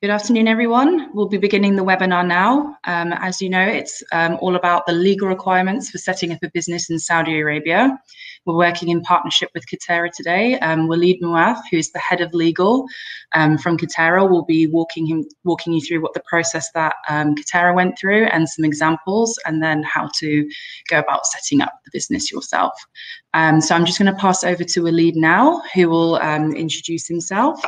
Good afternoon, everyone. We'll be beginning the webinar now. As you know, it's all about the legal requirements for setting up a business in Saudi Arabia. We're working in partnership with Katerra today. Waleed Muath, who is the head of legal from Katerra, will be walking you through what the process that Katerra went through and some examples, and then how to go about setting up the business yourself. So I'm just going to pass over to Waleed now, who will introduce himself.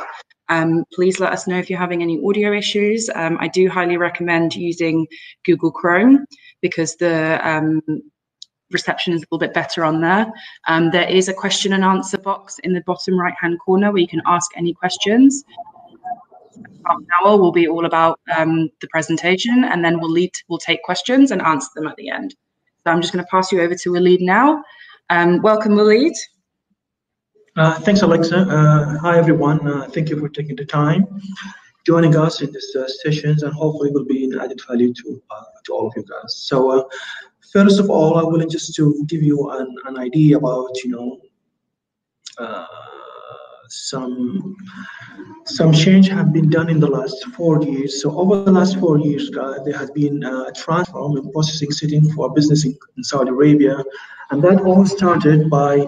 Please let us know if you're having any audio issues. I do highly recommend using Google Chrome because the reception is a little bit better on there. There is a question and answer box in the bottom right-hand corner where you can ask any questions. Half an hour will be all about the presentation, and then we'll take questions and answer them at the end. So I'm just going to pass you over to Waleed now. Welcome, Waleed. Thanks, Alexa. Hi, everyone. Thank you for taking the time joining us in this sessions, and hopefully will be an added value to all of you guys. So first of all, I will just to give you an idea about some change have been done in the last 4 years. So over the last 4 years, there has been a transfer in processing setting for business in Saudi Arabia, and that all started by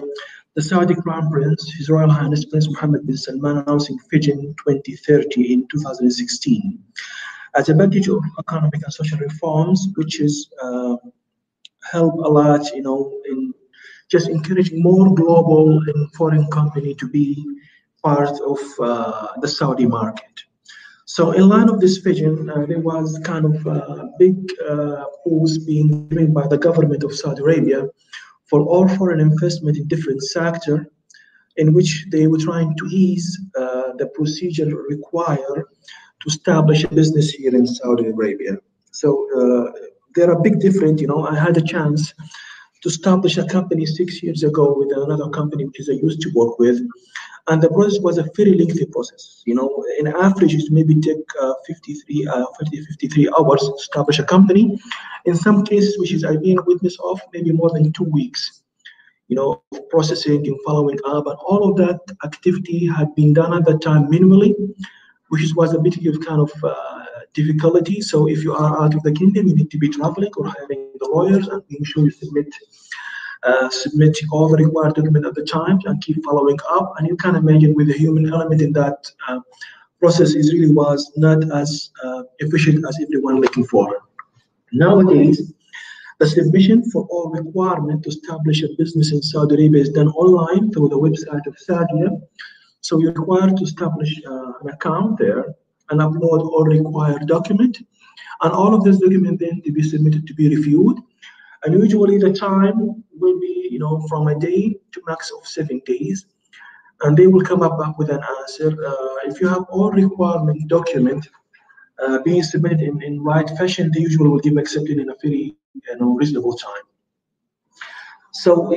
the Saudi Crown Prince, His Royal Highness Prince Mohammed bin Salman, announcing Vision 2030 in 2016 as a package of economic and social reforms, which is help a lot, in just encouraging more global and foreign company to be part of the Saudi market. So in line of this vision, there was kind of a big push being given by the government of Saudi Arabia for all foreign investment in different sectors, in which they were trying to ease the procedure required to establish a business here in Saudi Arabia. So there are big difference. I had a chance to establish a company 6 years ago with another company which I used to work with, and the process was a very lengthy process. In average, it maybe take 53 hours to establish a company. In some cases, which is I've been a witness of, maybe more than 2 weeks, processing and following up, and all of that activity had been done at that time minimally, which was a bit of kind of difficulty. So if you are out of the kingdom, you need to be traveling or hiring the lawyers and being sure you submit all the required documents at the time and keep following up. And you can imagine with the human element in that process really was not as efficient as everyone looking for. Nowadays, the submission for all requirement to establish a business in Saudi Arabia is done online through the website of Saudi. So you're required to establish an account there and upload all required documents. And all of this document then to be submitted to be reviewed. And usually the time will be, from a day to max of 7 days. And they will come up with an answer. If you have all requirement document being submitted in right fashion, they usually will give accepted in a very reasonable time. So,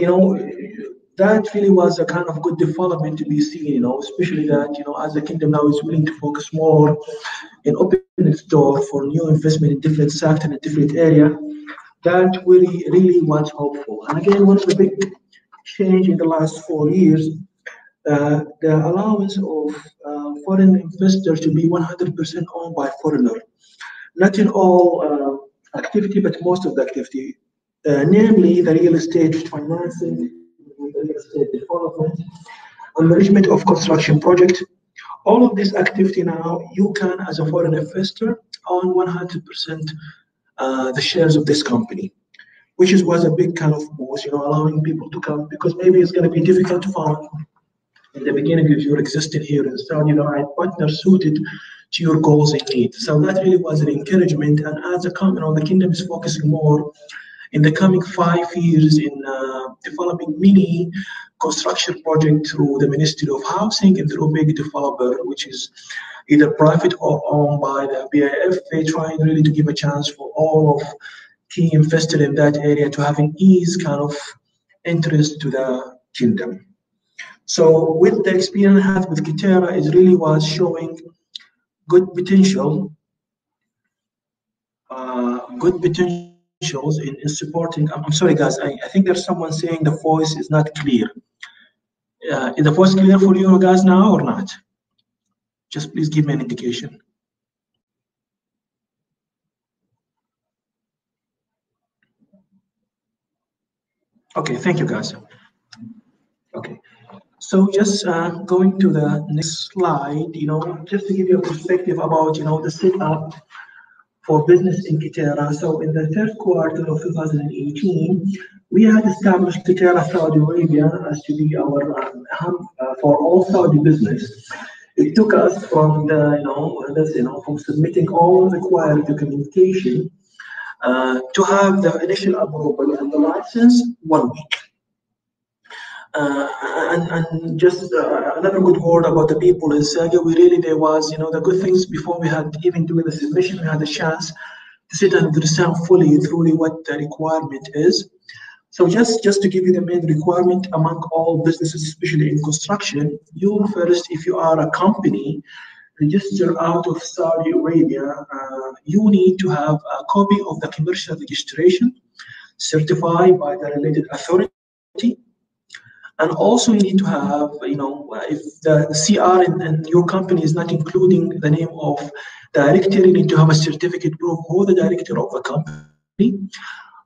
that really was a kind of good development to be seen, especially that, as the kingdom now is willing to focus more and open its door for new investment in different sectors and different area. That really was hopeful. And again, one of the big change in the last 4 years, the allowance of foreign investors to be 100% owned by foreigner. Not in all activity, but most of the activity, namely the real estate financing, the real estate development, and management of construction project. All of this activity now, you can, as a foreign investor, own 100% the shares of this company, which was a big kind of boost, allowing people to come, because maybe it's going to be difficult to find in the beginning if you're existing here in Saudi, the right partner suited to your goals and needs. So that really was an encouragement. And as a the kingdom is focusing more in the coming 5 years in developing mini construction project through the Ministry of Housing and through a big developer, which is either private or owned by the BIF. They trying really to give a chance for all of key investors in that area to have an ease kind of interest to the kingdom. So with the experience I had with Katerra, it really was showing good potentials in supporting. I'm sorry, guys. I think there's someone saying the voice is not clear. Is the voice clear for you guys now or not? Just please give me an indication. Okay, thank you, guys. Okay, so just going to the next slide, just to give you a perspective about, the setup for business in Katerra. So in the third quarter of 2018, we had established Katerra Saudi Arabia as to be our hub for all Saudi business. It took us from from submitting all required documentation to have the initial approval and the license 1 week. And just another good word about the people is there was, the good things before we had even doing the submission, we had a chance to sit and understand fully, truly what the requirement is. So just to give you the main requirement among all businesses, especially in construction, you first, if you are a company registered out of Saudi Arabia, you need to have a copy of the commercial registration certified by the related authority. And also you need to have, if the CR in your company is not including the name of director, you need to have a certificate proof who the director of the company.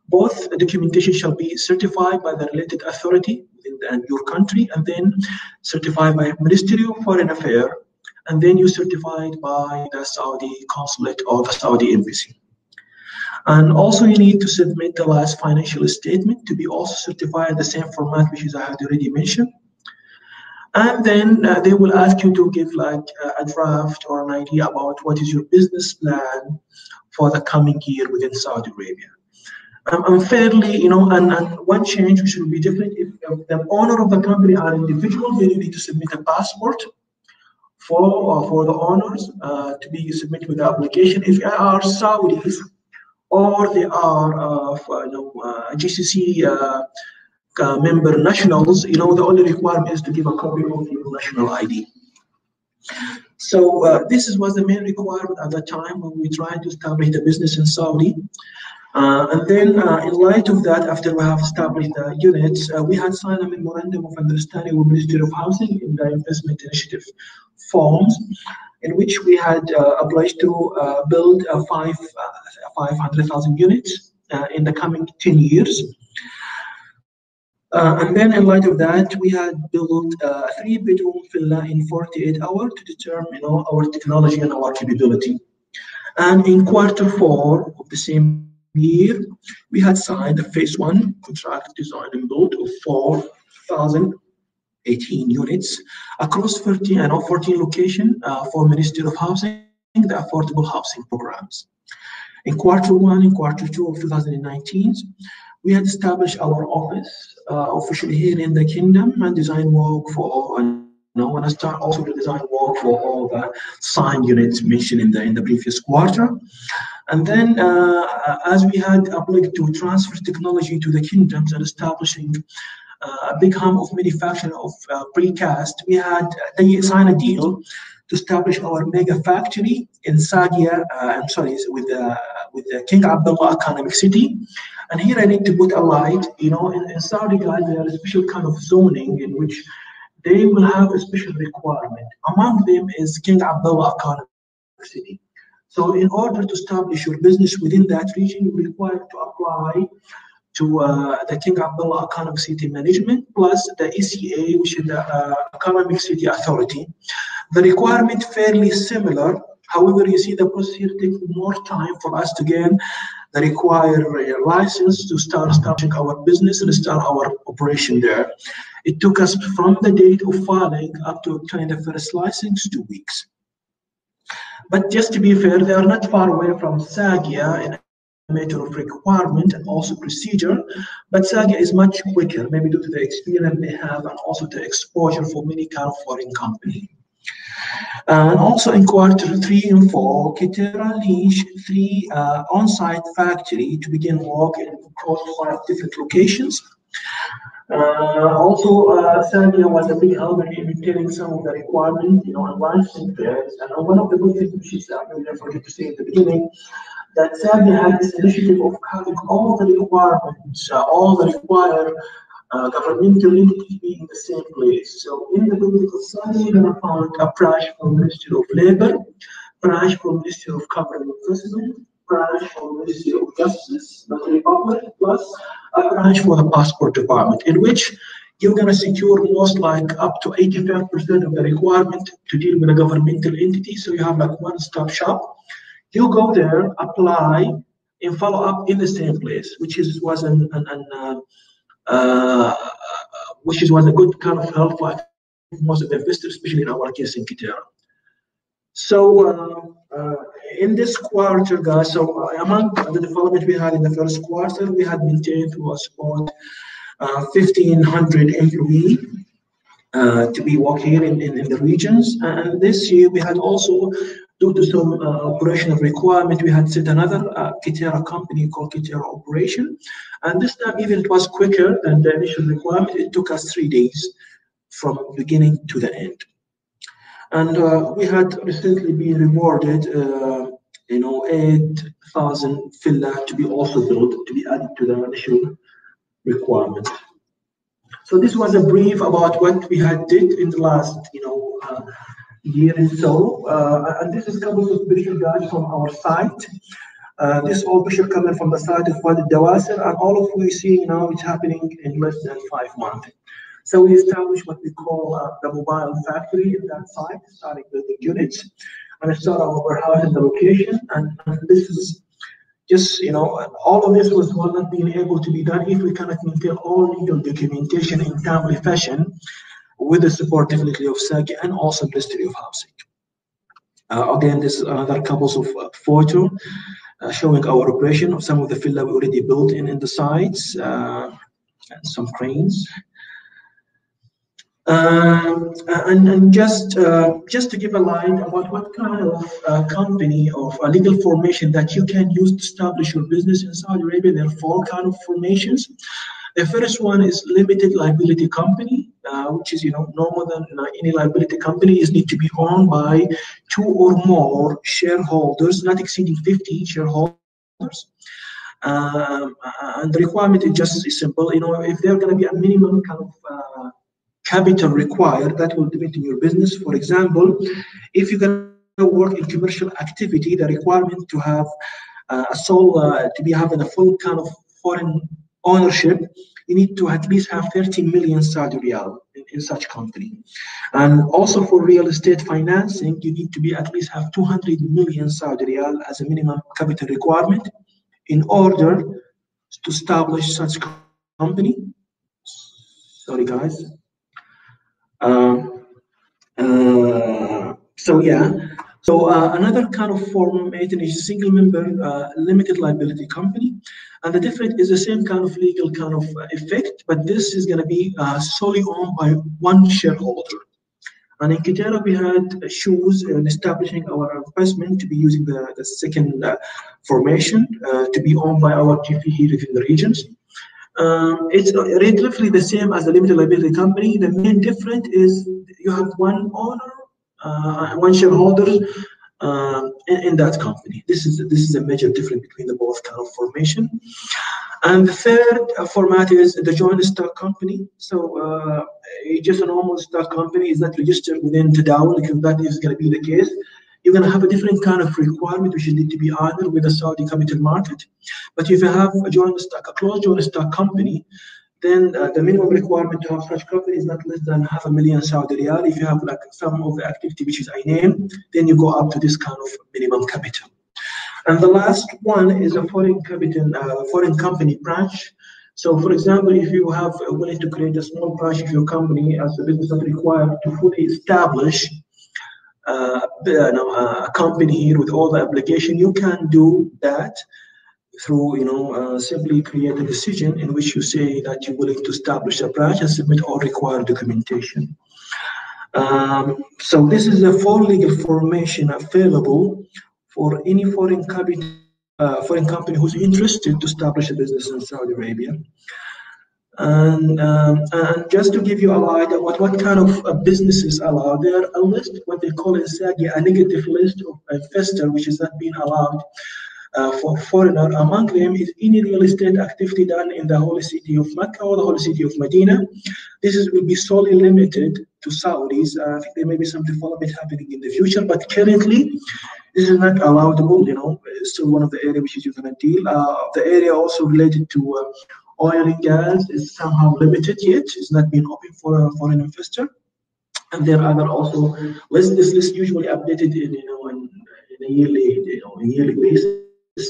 Both documentation shall be certified by the related authority in your country, and then certified by Ministry of Foreign Affairs, and then you certified by the Saudi consulate or the Saudi embassy. And also you need to submit the last financial statement to be also certified in the same format, which is I had already mentioned. And then they will ask you to give like a draft or an idea about what is your business plan for the coming year within Saudi Arabia. Unfairly, and one change which will be different, if the owner of the company are individuals, then you need to submit a passport for the owners to be submitted with the application. If they are Saudis, or they are GCC member nationals, the only requirement is to give a copy of your national ID. So this was the main requirement at the time when we tried to establish the business in Saudi. And then in light of that, after we have established the units, we had signed a memorandum of understanding with Ministry of Housing in the investment initiative forms, in which we had obliged to build 500,000 units in the coming 10 years. And then in light of that, we had built a 3-bedroom villa in 48 hours to determine our technology and our capability. And in Q4 of the same year, we had signed a phase 1 contract design and build of 4,018 units across 14 locations for Ministry of Housing, the affordable housing programs. In Q1 and Q2 of 2019, we had established our office officially here in the Kingdom and design work for, and I start also the design work for all the signed units mentioned in the previous quarter. And then as we had applied to transfer technology to the Kingdoms and establishing a big hub of manufacturing of precast, we had signed a deal to establish our mega factory in Sadia, with the King Abdullah Economic City. And here I need to put a light, in Saudi, guys, there is a special kind of zoning in which they will have a special requirement. Among them is King Abdullah Economic City. So in order to establish your business within that region, you're required to apply to the King Abdullah Economic City Management plus the ECA, which is the Economic City Authority. The requirement fairly similar. However, you see the procedure takes more time for us to gain the required license to start establishing our business and start our operation there. It took us from the date of filing up to obtaining the first license 2 weeks. But just to be fair, they are not far away from Sagia in a matter of requirement and also procedure, but Sagia is much quicker, maybe due to the experience they have and also the exposure for many kind of foreign company. And also in Q3 and 4, Katerra launched 3 on-site factory to begin work across 5 different locations. Sadia was a big help in maintaining some of the requirements, and licensing pairs. And one of the good things which is I forget to say at the beginning, that Sadia had this initiative of having all the requirements, all the required governmental entities be in the same place. So in the biblical study, you're going to find a branch from Ministry of Labor, branch from Ministry of Government Investment, branch for the Ministry of Justice, Notary Public, plus a branch for the Passport Department, in which you're going to secure most like up to 85% of the requirement to deal with a governmental entity. So you have like one-stop shop. You go there, apply, and follow up in the same place, which was a good kind of help for most of the investors, especially in our case in Katerra. So in this quarter, guys, so among the development we had in the first quarter, we had maintained was about 1,500 employees to be working here in the regions. And this year we had also, due to some operational requirement, we had set another Katerra company called Katerra Operation. And this time, even it was quicker than the initial requirement. It took us 3 days from beginning to the end. And we had recently been rewarded, 8,000 villa to be also built, to be added to the initial requirement. So this was a brief about what we had did in the last, year and so. And this is a couple of picture guys from our site. This all picture coming from the side of Waleed Dawasir, and all of what we see now is happening in less than 5 months. So we established what we call the mobile factory in that site, starting building units, and start our warehouse in the location. And this is just, all of this was not being able to be done if we cannot maintain all legal documentation in timely fashion, with the support definitely of SAGI and also Ministry of Housing. Again, this is another couple of photos showing our operation of some of the villa we already built in the sites, and some cranes. And just to give a line about what kind of company of a legal formation that you can use to establish your business in Saudi Arabia, there are 4 kind of formations. The first one is limited liability company, which is no more than any liability company is need to be owned by 2 or more shareholders, not exceeding 50 shareholders. And the requirement is just simple. If there are going to be a minimum kind of capital required, that will depend on your business. For example, if you're going to work in commercial activity, the requirement to have a sole, to be having a full kind of foreign ownership, you need to at least have 30 million Saudi riyal in such company. And also for real estate financing, you need to be at least have 200 million Saudi riyal as a minimum capital requirement in order to establish such company. Sorry, guys. Another kind of formation is single member limited liability company, and the difference is the same kind of legal kind of effect, but this is going to be solely owned by 1 shareholder. And in Katerra, we had issues in establishing our investment to be using the second formation to be owned by our GP here within the regions. It's relatively the same as a limited liability company. The main difference is you have 1 owner, 1 shareholder in that company. This is a major difference between the both kind of formation. And the third format is the joint stock company. So just a normal stock company is not registered within Tadawul, because that is going to be the case. You're going to have a different kind of requirement which need to be honored with the Saudi capital market. But if you have a closed joint stock company, then the minimum requirement to have such company is not less than 500,000 Saudi riyal. If you have like some of the activity which is I name, then you go up to this kind of minimum capital. And the last one is a foreign company branch. So, for example, if you have willing to create a small branch of your company as a business that required to fully establish a company here with all the application, you can do that through simply create a decision in which you say that you're willing to establish a branch and submit all required documentation. So this is a full legal formation available for any foreign company who's interested to establish a business in Saudi Arabia. And just to give you a light about what kind of businesses allowed, there are a list, what they call in SAGI, a negative list of investors, which is not being allowed for foreigner. Among them is any real estate activity done in the holy city of Mecca or the holy city of Medina. This will be solely limited to Saudis. I think there may be some development happening in the future, but currently this is not allowable. It's still one of the areas which is you gonna deal. The area also related to oil and gas is somehow limited yet. It's not been open for a foreign investor. And there are other also lists. This list usually updated in a yearly basis.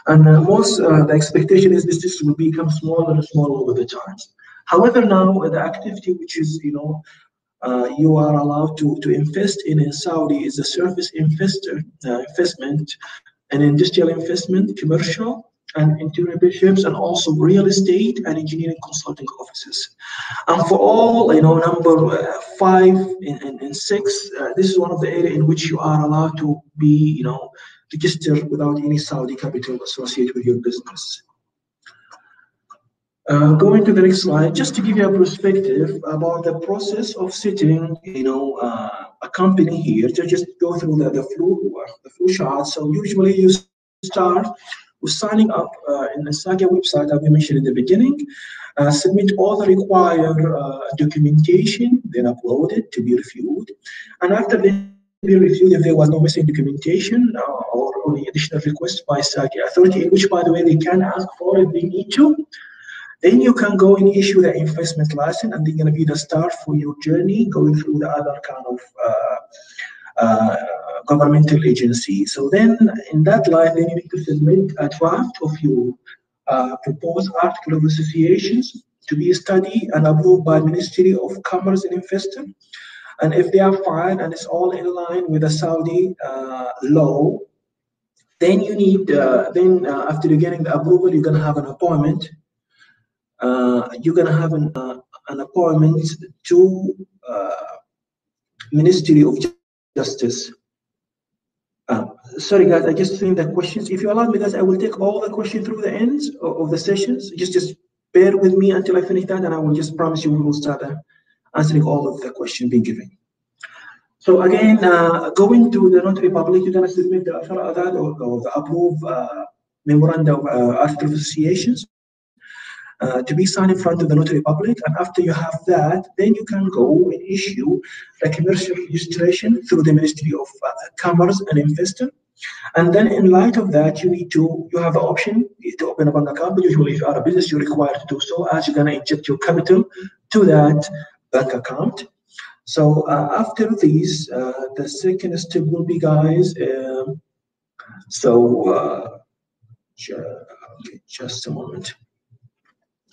And the expectation is this list will become smaller and smaller over the times. However, now the activity which is you are allowed to invest in Saudi is a service investment, an industrial investment, commercial and entrepreneurships, and also real estate and engineering consulting offices. And for all number 5 and 6, this is one of the areas in which you are allowed to be registered without any Saudi capital associated with your business. Going to the next slide, just to give you a perspective about the process of setting, a company here. To just go through the flow chart. So usually you start with signing up in the Saga website that we mentioned in the beginning. Submit all the required documentation, then upload it to be reviewed. And after they be reviewed, if there was no missing documentation or any additional requests by Saga authority, in which, by the way, they can ask for if they need to. Then you can go and issue the investment license, and they're going to be the start for your journey going through the other kind of governmental agency. So then in that line, then you need to submit a draft of your proposed article of associations to be studied and approved by Ministry of Commerce and Investment. And if they are fine and it's all in line with the Saudi law, then you need, after you're getting the approval, you're going to have an appointment. You're going to have an appointment to Ministry of Justice. Sorry guys, I just think the questions, if you allow me guys, I will take all the questions through the ends of the sessions. Just bear with me until I finish that, and I will just promise you we will start answering all of the questions being given. So again, going to the notary public, you're going to submit the or the approved memorandum of article of associations to be signed in front of the notary public. And after you have that, then you can go and issue a commercial registration through the Ministry of Commerce and Investment. And then in light of that, you have the option to open a bank account. But usually if you are a business, you're required to do so, as you're going to inject your capital to that bank account. So after these, the second step will be, guys, just a moment.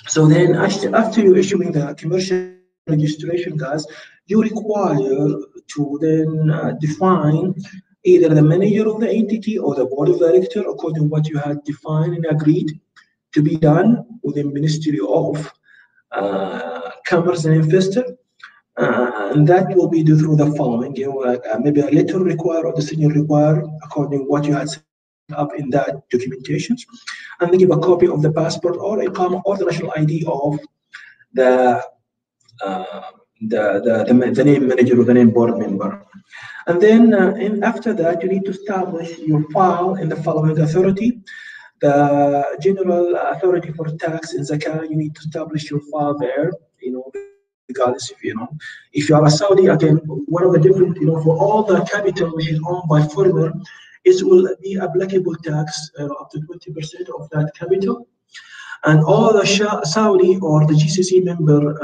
So then after you issuing the commercial registration, guys, you require to then define either the manager of the entity or the board of directors according to what you had defined and agreed to be done within Ministry of Commerce and Investment. And that will be done through the following, maybe a letter required or the senior required according to what you had set up in that documentation, and they give a copy of the passport or Iqama or the national ID of the name manager or the name board member. And then after that, you need to establish your file in the following authority. The General Authority for Tax and Zakah, you need to establish your file there, regardless if you are a Saudi, again, one of the different, for all the capital which is owned by foreigner, it will be applicable tax up to 20% of that capital. And all the Saudi or the GCC member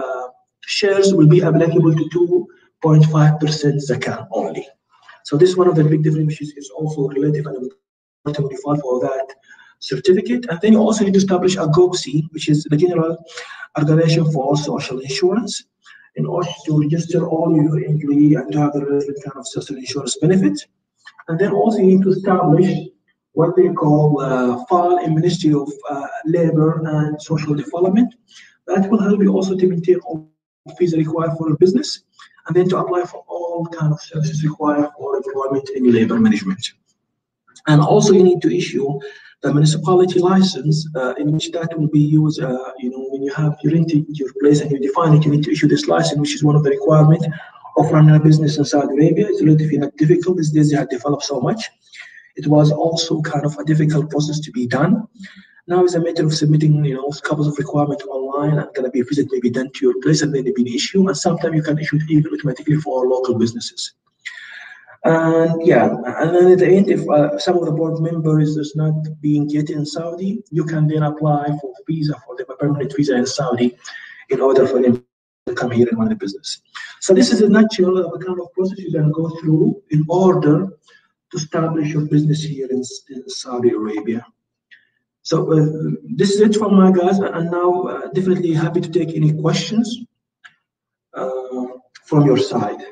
shares will be applicable to 2.5% zakah only. So this is one of the big differences, is also relative and important to file for that certificate. And then you also need to establish a GOPSI, which is the General Organization for Social Insurance, in order to register all your employee and to have the relevant kind of social insurance benefits. And then also you need to establish what they call file in Ministry of Labor and Social Development. That will help you also to maintain all fees required for a business, and then to apply for all kind of services required for employment and labor management. And also you need to issue the municipality license, in which that will be used, when you rented your place and you define it, you need to issue this license, which is one of the requirements of running a business in Saudi Arabia. It's relatively not difficult. These days they have developed so much. It was also kind of a difficult process to be done. Now it's a matter of submitting, a couple of requirements online and gonna be visit maybe done to your place and then be an issue. And sometimes you can issue it even automatically for local businesses. And yeah, and then at the end, if some of the board members is not being yet in Saudi, you can then apply for visa for the permanent visa in Saudi in order for them to come here and run the business. So this is a nutshell of the kind of process you're going to go through in order to establish your business here in Saudi Arabia. So this is it from my guys, and now definitely happy to take any questions from your side.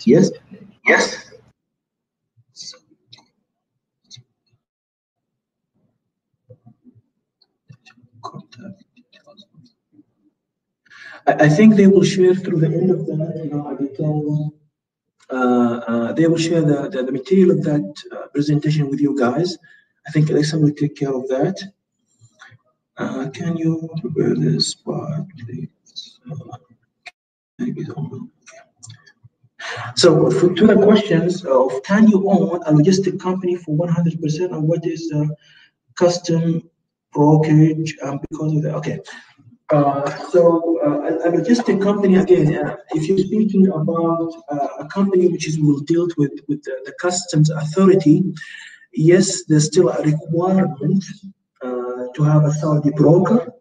Yes. Yes. I think they will share through the end of that, details. They will share the material of that presentation with you guys. I think Alexa will take care of that. Can you prepare this part, please? So to the questions of, can you own a logistic company for 100%, and what is custom brokerage because of that? Okay. So a logistic company, again, if you're speaking about a company which will deal with the customs authority, yes, there's still a requirement to have a Saudi broker.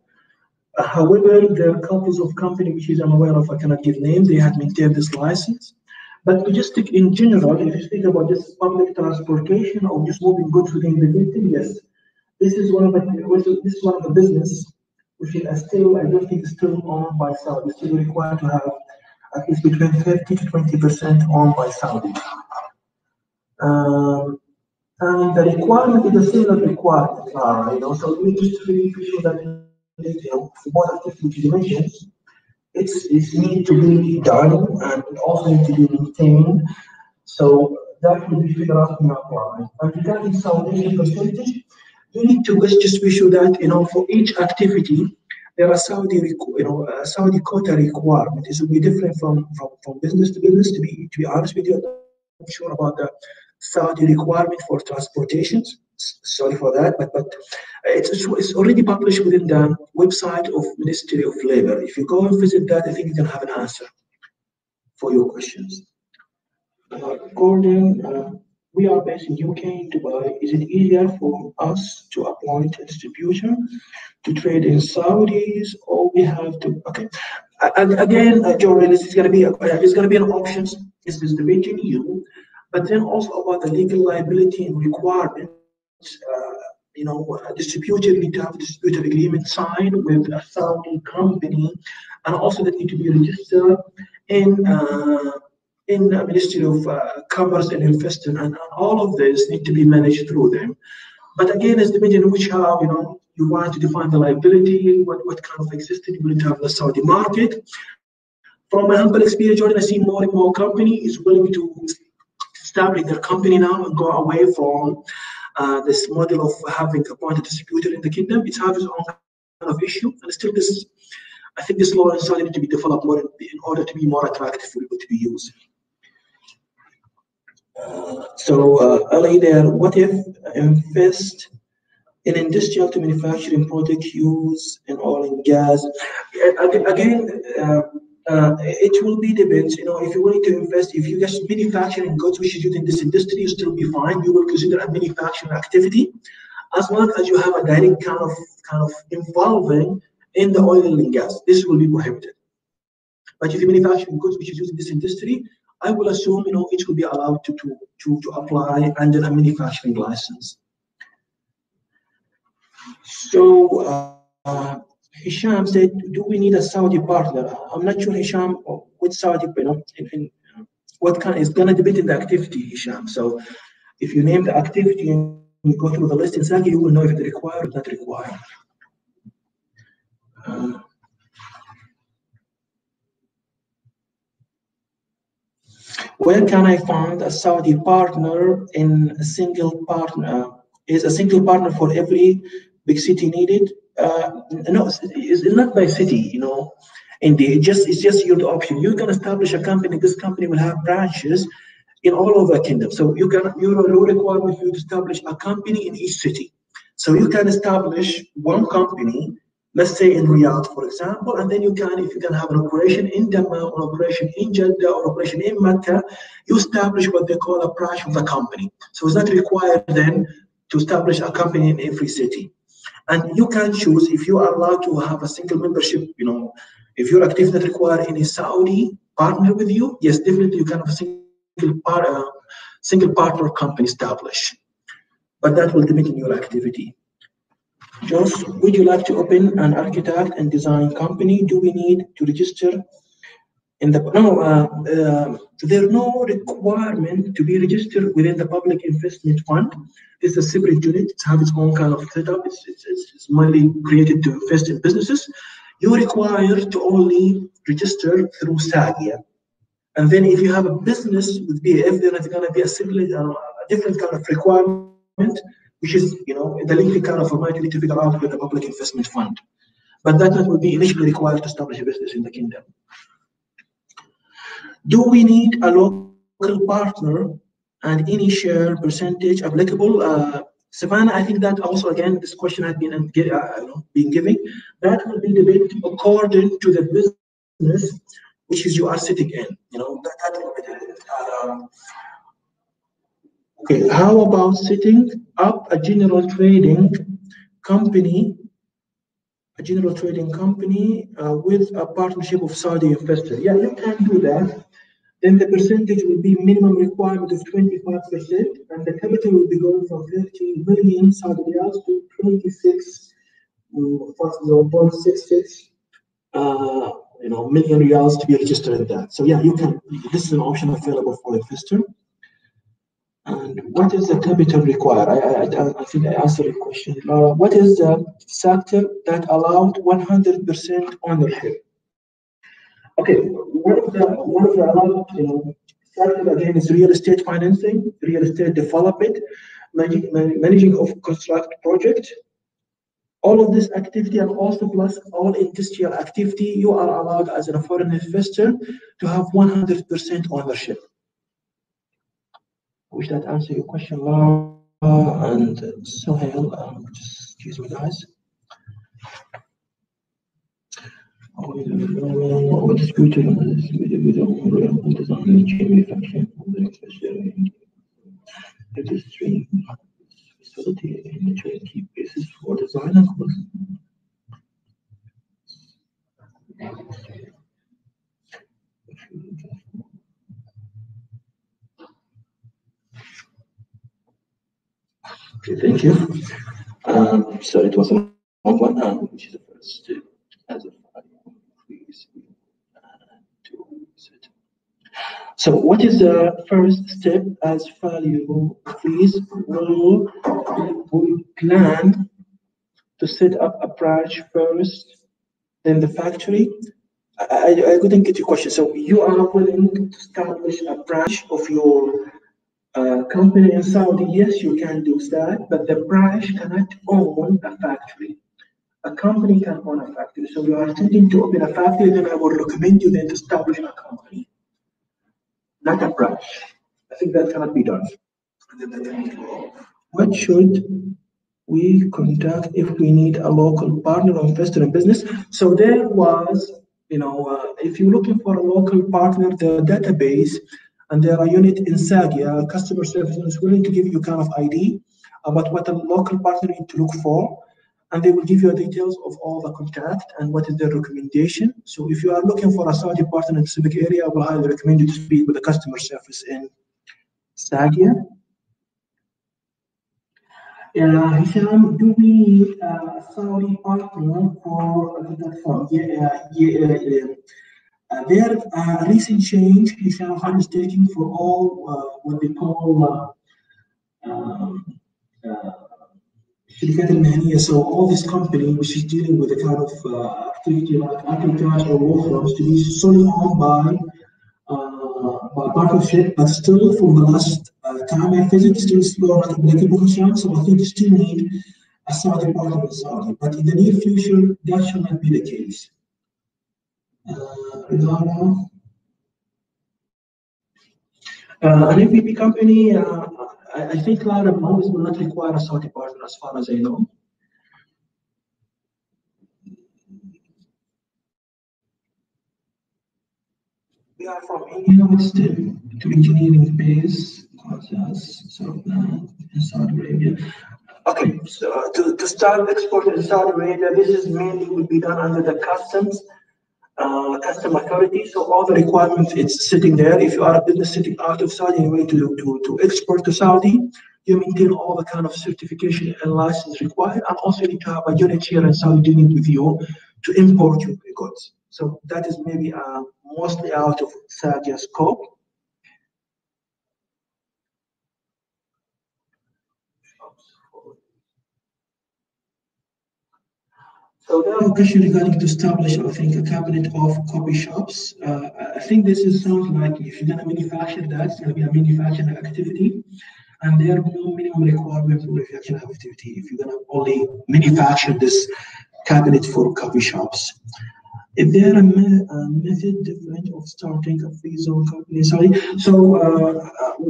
However, there are couples of companies which I'm aware of, I cannot give names, they have maintained this license. But logistic in general, if you speak about this public transportation or just moving goods within the system, yes, this is one of the business which is still, I don't think, is still owned by Saudi. It's still required to have at least between 30 to 20% owned by Saudi. And the requirement is a similar requirement, so we just really feel that for both activities you mentioned, it's need to be done and it also need to be maintained. So that will be figured out in our plan. And regarding Saudi percentage, you need to just be sure that for each activity there are Saudi quota requirement. This will be different from business to business. To be honest with you, I'm not sure about the Saudi requirement for transportations. Sorry for that, but it's already published within the website of Ministry of Labor. If you go and visit that, I think you can have an answer for your questions. Gordon, we are based in UK, Dubai. Is it easier for us to appoint a distributor to trade in Saudis, or we have to? Okay, and again, Jordan, this is going to be an options. This is the region EU, but then also about the legal liability and requirements. A distributor need to have a distributor agreement signed with a Saudi company, and also they need to be registered in the Ministry of Commerce and Investment, and all of this need to be managed through them. But again, it's depending on which how you want to define the liability, what kind of existing you will have in the Saudi market. From my humble experience, Jordan, I see more and more companies willing to establish their company now and go away from this model of having appointed distributor in the kingdom. It's having its own kind of issue, and still I think this law in Saudi need to be developed more in order to be more attractive for people to be used. Ali there, what if invest in industrial to manufacturing product use in oil and gas? Again, it will be depends. If you're willing to invest, if you just manufacturing goods which is used in this industry, you still be fine. You will consider a manufacturing activity as long as you have a direct kind of involving in the oil and gas. This will be prohibited. But if you manufacturing goods which is used in this industry, I will assume each will be allowed to apply under a manufacturing license. So Hisham said, do we need a Saudi partner? I'm not sure, Hisham, which Saudi, what kind is going to depend on the activity, Hisham. So if you name the activity and you go through the list in Saudi, you will know if it's required or not required. Where can I find a Saudi partner in a single partner? Is a single partner for every big city needed? No, it's not by city, you know. Indeed, it's just your option. You can establish a company. This company will have branches in all over the kingdom. So your requirement for you to establish a company in each city. So you can establish one company, let's say in Riyadh, for example, and then if you can have an operation in Dammam, an operation in Jeddah, or operation in Mecca, you establish what they call a branch of the company. So it's not required then to establish a company in every city. And you can choose if you are allowed to have a single membership, you know, if your activity not require any Saudi partner with you, yes, definitely you can have a single partner company established. But that will depend on your activity. Josh, would you like to open an architect and design company? Do we need to register in the there's no requirement to be registered within the public investment fund. It's a separate unit. It has its own kind of setup. It's money created to invest in businesses. You're required to only register through SAGIA. And then if you have a business with BAF, then it's going to be a different kind of requirement, which is, you know, the lengthy kind of format you need to figure out with the public investment fund. But that would be initially required to establish a business in the kingdom. Do we need a local partner and any share percentage applicable? Savannah, I think that also, again, this question had been given. That will be debated according to the business which is you are sitting in. You know, that will be debated. Okay, how about setting up a general trading company? With a partnership of Saudi investor. Yeah, you can do that. Then the percentage will be minimum requirement of 25%, and the capital will be going from 30 million Saudi riyals to 26.66 million riyals to be registered in that. So yeah, you can. This is an option available for investor. And what is the capital required? I think I answered the question. What is the sector that allowed 100% ownership? Okay, one of the allowed, sector again is real estate financing, real estate development, managing of construct project. All of this activity and also plus all industrial activity, you are allowed as a foreign investor to have 100% ownership. I wish that answered your question, Laura and Sohail. Just excuse me, guys. Registering facility in the key basis for design and course. Okay, thank you. So it was a long one, which is the first step as a freeze. So what is the first step as value freeze? We plan to set up a branch first, then the factory. I couldn't get your question. So you are willing to establish a branch of your company in Saudi? Yes, you can do that, but the branch cannot own a factory. A company can own a factory. So you are intending to open a factory, then I would recommend you then to establish a company, not a branch. I think that cannot be done. What should we conduct if we need a local partner or investor in business? So there was, if you're looking for a local partner, the database, and there are unit in SAGIA, customer service, is willing to give you kind of ID about what a local partner need to look for. And they will give you details of all the contact and what is their recommendation. So if you are looking for a Saudi partner in a specific area, I will highly recommend you to speak with the customer service in SAGIA. Hisham, do we need a Saudi partner for the platform? There a recent change, Hisham, if I'm mistaken, for all what they call so all this company which is dealing with a kind of activity like architecture or law firms to be solely owned by partnership, but still from the last time I visited, still not applicable for Sham, so I think you still need a Saudi partner in Saudi. But in the near future, that should not be the case. An MVP company, I think Lara always will not require a Saudi partner as far as I know. We are from India, but still to engineering base, so in Saudi Arabia. Okay, so to start exporting in Saudi Arabia, this is mainly will be done under the customs authority. So all the requirements, it's sitting there. If you are a business sitting out of Saudi and you want to export to Saudi, you maintain all the kind of certification and license required, and also you need to have a unit here in Saudi dealing with you to import your goods. So that is maybe mostly out of Saudi's scope. So there are questions regarding to establish, I think, a cabinet of copy shops. I think this sounds like if you're going to manufacture that, it's going to be a manufacturing activity, and there are no minimum requirements for manufacturing activity if you're going to only manufacture this cabinet for copy shops. Is there a method different of starting a free zone company? Sorry. So I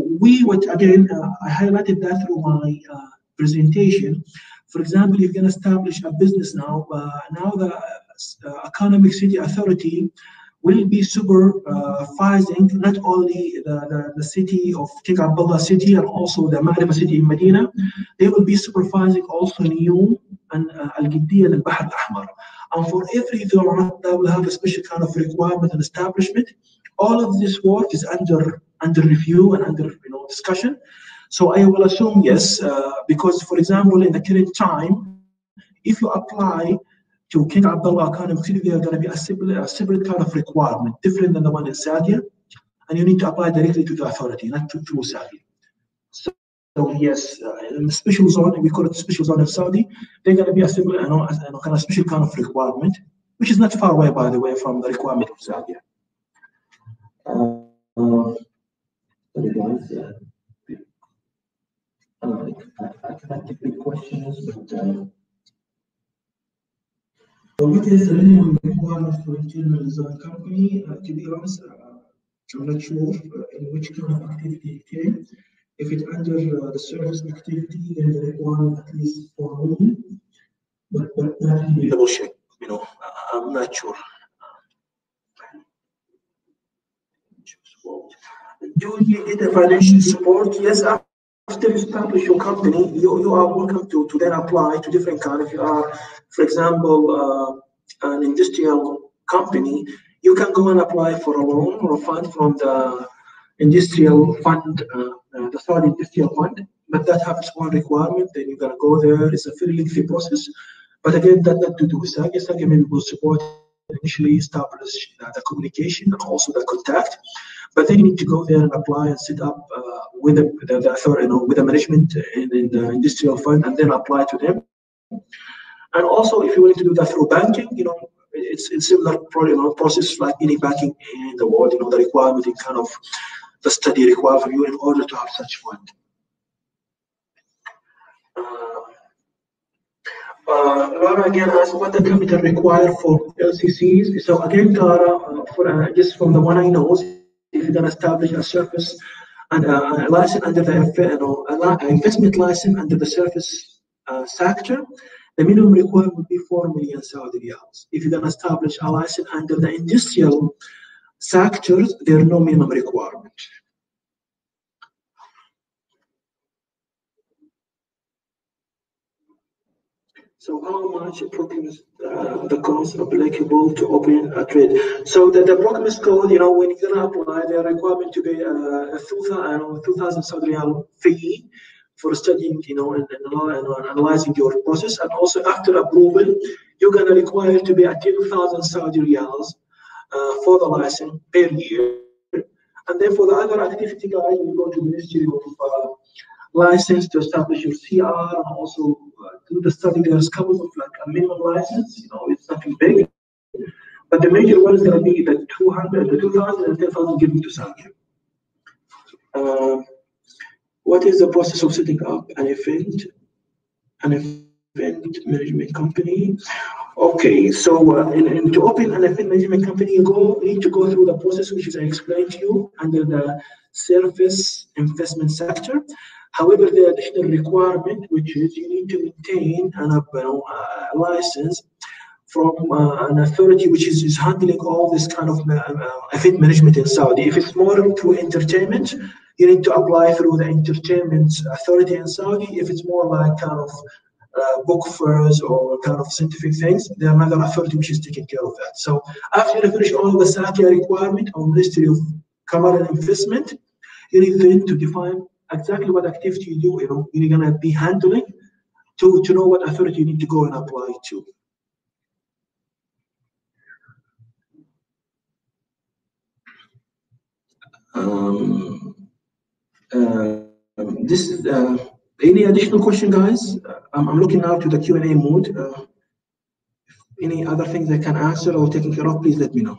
highlighted that through my presentation. For example, if you can establish a business now, now the Economic City Authority will be supervising not only the city of King Abdullah City and also the Maghrib City in Medina, they will be supervising also New and Al-Giddiya and Al-Bahr Al-Ahmar. And for every zone, that will have a special kind of requirement and establishment. All of this work is under review and under discussion. So I will assume yes, because for example, in the current time, if you apply to King Abdullah Economic City, there are going to be a separate kind of requirement, different than the one in Saudi, and you need to apply directly to the authority, not to Saudi. So yes, in the special zone, we call it special zone of Saudi, they're going to be a similar, kind of special kind of requirement, which is not far away, by the way, from the requirement of Saudi. Sorry guys, I cannot take the questions, but what is the minimum requirement for internal design company? To be honest, I'm not sure in which kind of activity it came. If it's under the service activity, then the requirement at least for me, but that can be double check. I'm not sure. Do you need a financial support? Yes. After you establish your company, you are welcome to then apply to different kind. If you are, for example, an industrial company, you can go and apply for a loan or a fund from the industrial fund, the Saudi industrial fund. But that has one requirement. Then you're gonna go there. It's a very lengthy process. But again, that not to do with SAGI. SAGI maybe will support initially establish the communication and also the contact. But then you need to go there and apply and set up with the authority, with the management in the industrial fund, and then apply to them. And also, if you want to do that through banking, it's similar process like any banking in the world. The requirement in kind of the study required for you in order to have such fund. Laura again asked what the capital required for LCCs. So again, Laura, just from the one I know, if you're going to establish a service and a license under the investment license under the service sector, the minimum requirement would be 4 million Saudi riyals. If you're going to establish a license under the industrial sectors, there are no minimum requirement. So how much approximately the cost applicable to open a trade? So the Brokmas code, when you're gonna apply, the requirement to pay a 2,000 Saudi riyal fee for studying, and analyzing your process, and also after approval, you're gonna require to pay 10,000 Saudi riyals for the license per year, and then for the other activity, guys, you go to Ministry of license to establish your CR and also do the study. There's a couple of like a minimum license, it's nothing big. But the major one is going to be the 200, the 2,000 and 10,000 given to Saudi. What is the process of setting up an event management company? Okay, so to open an event management company, you need to go through the process which is I explained to you under the service investment sector. However, the additional requirement, which is you need to maintain a license from an authority which is handling all this kind of event management in Saudi. If it's more through entertainment, you need to apply through the entertainment authority in Saudi. If it's more like kind of book fairs or kind of scientific things, there's another authority which is taking care of that. So after you finish all the SACA requirement or Ministry of Commerce and Investment, you need then to define exactly what activity you're gonna be handling to know what authority you need to go and apply to. This is any additional question, guys? I'm looking now to the Q&A mode. Any other things I can answer or taking care of, please let me know.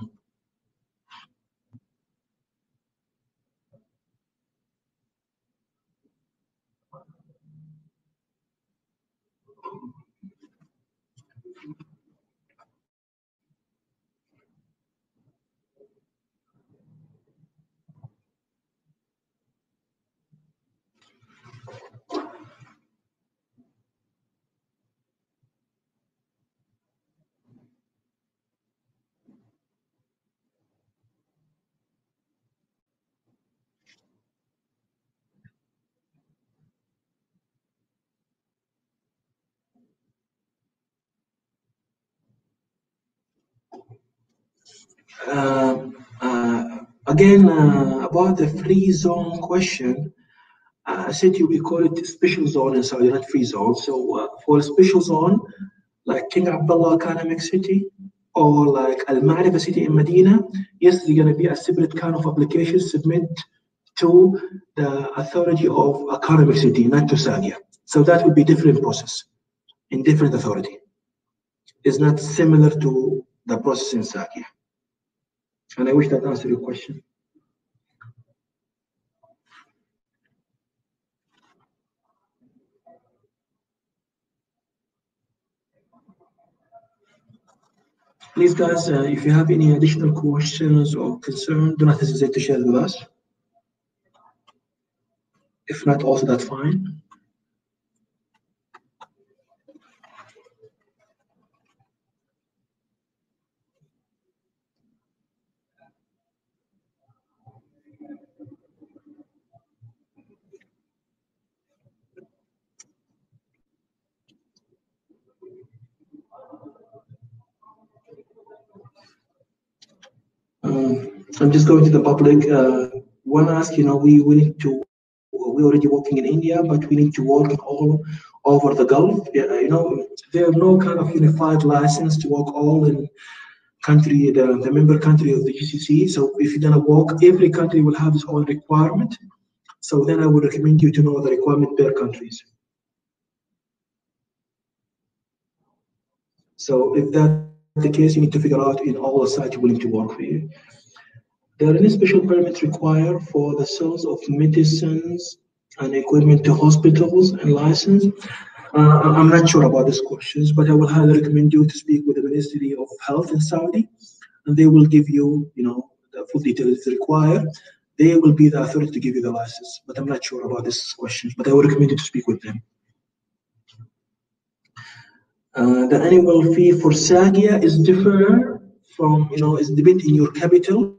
Again, about the free zone question, I said we call it special zone in Saudi, not free zone. So for a special zone, like King Abdullah Economic City or like Al Ma'rifa City in Medina, yes, there's going to be a separate kind of application submit to the authority of Economic City, not to Saudi. So that would be different process in different authority. It's not similar to the process in Saudi. And I wish that answered your question. Please, guys, if you have any additional questions or concerns, do not hesitate to share with us. If not, also that's fine. I'm just going to the public. One ask, we need to. We're already working in India, but we need to work all over the Gulf. There are no kind of unified license to work all in country, the member country of the GCC. So if you're gonna work, every country will have its own requirement. So then I would recommend you to know the requirement per countries. So if that's the case, you need to figure out in all the sites you're willing to work for you. There are any special permits required for the sales of medicines and equipment to hospitals and license? I'm not sure about these questions, but I will highly recommend you to speak with the Ministry of Health in Saudi, and they will give you, the full details if required. They will be the authority to give you the license, but I'm not sure about these questions, but I would recommend you to speak with them. The annual fee for Sagia is different from, is depending on your capital.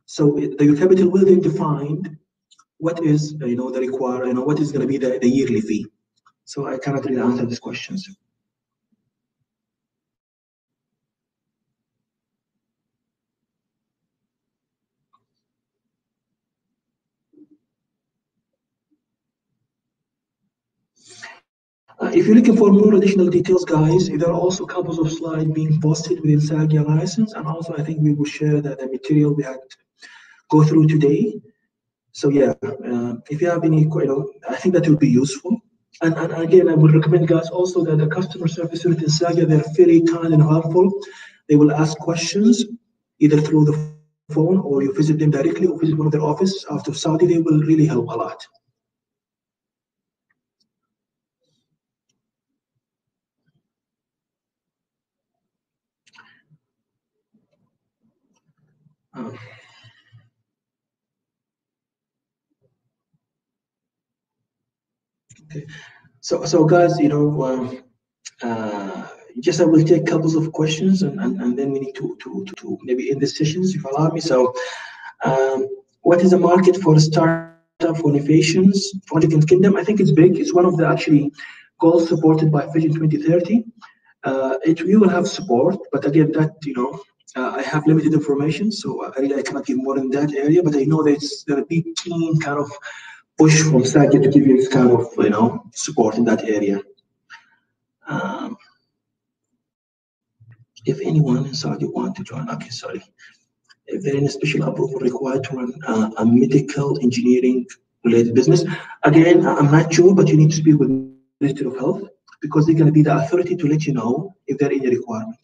So your capital will then define what is, the required, what is going to be the yearly fee. So I cannot really answer these questions. If you're looking for more additional details, guys, there are also copies of slides being posted within Sagia license, and also I think we will share the material we had go through today. So yeah, if you have any, I think that will be useful. And again, I would recommend, guys, also that the customer service unit in Sagia, they're very kind and helpful. They will ask questions either through the phone, or you visit them directly, or visit one of their offices out of Saudi, they will really help a lot. Okay, so guys, you know, just I will take couples of questions, and then we need to maybe end the sessions, if you allow me. So, what is the market for startup for innovations for United Kingdom? I think it's big. It's one of the actually goals supported by Vision 2030. We will have support, but again, that, you know, I have limited information, so I cannot give more in that area. But I know there's a big keen kind of push from Saudi to give you this kind of, you know, support in that area. If anyone in Saudi want to join, okay, sorry. If there is any special approval required to run a medical engineering related business, again, I'm not sure, but you need to speak with the Ministry of Health, because they're going to be the authority to let you know if there is any requirement.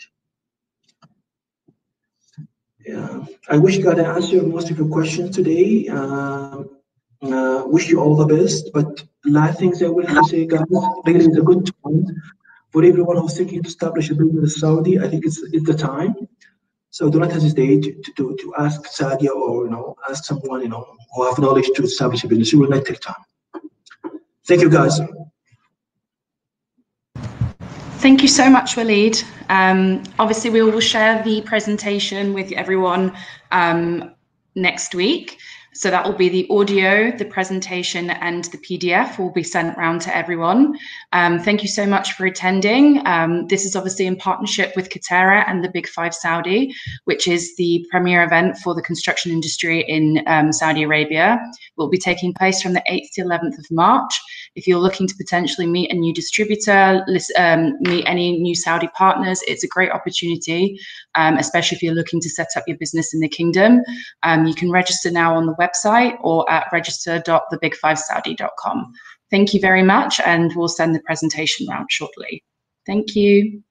Yeah, I wish God I answered most of your questions today. Wish you all the best, but last things I will say, guys, really is a good time for everyone who's thinking to establish a business in Saudi. I think it's the time. So do not hesitate to ask Sadia, or, you know, ask someone, you know, who have knowledge to establish a business. It will not take time. Thank you, guys. Thank you so much, Waleed. Obviously, we will share the presentation with everyone next week. So that will be the audio, the presentation, and the PDF will be sent around to everyone. Thank you so much for attending. This is obviously in partnership with Katerra and the Big Five Saudi, which is the premier event for the construction industry in Saudi Arabia. It will be taking place from the 8th to 11th of March. If you're looking to potentially meet a new distributor, meet any new Saudi partners, it's a great opportunity, especially if you're looking to set up your business in the kingdom. You can register now on the website or at register.thebig5saudi.com. Thank you very much, and we'll send the presentation round shortly. Thank you.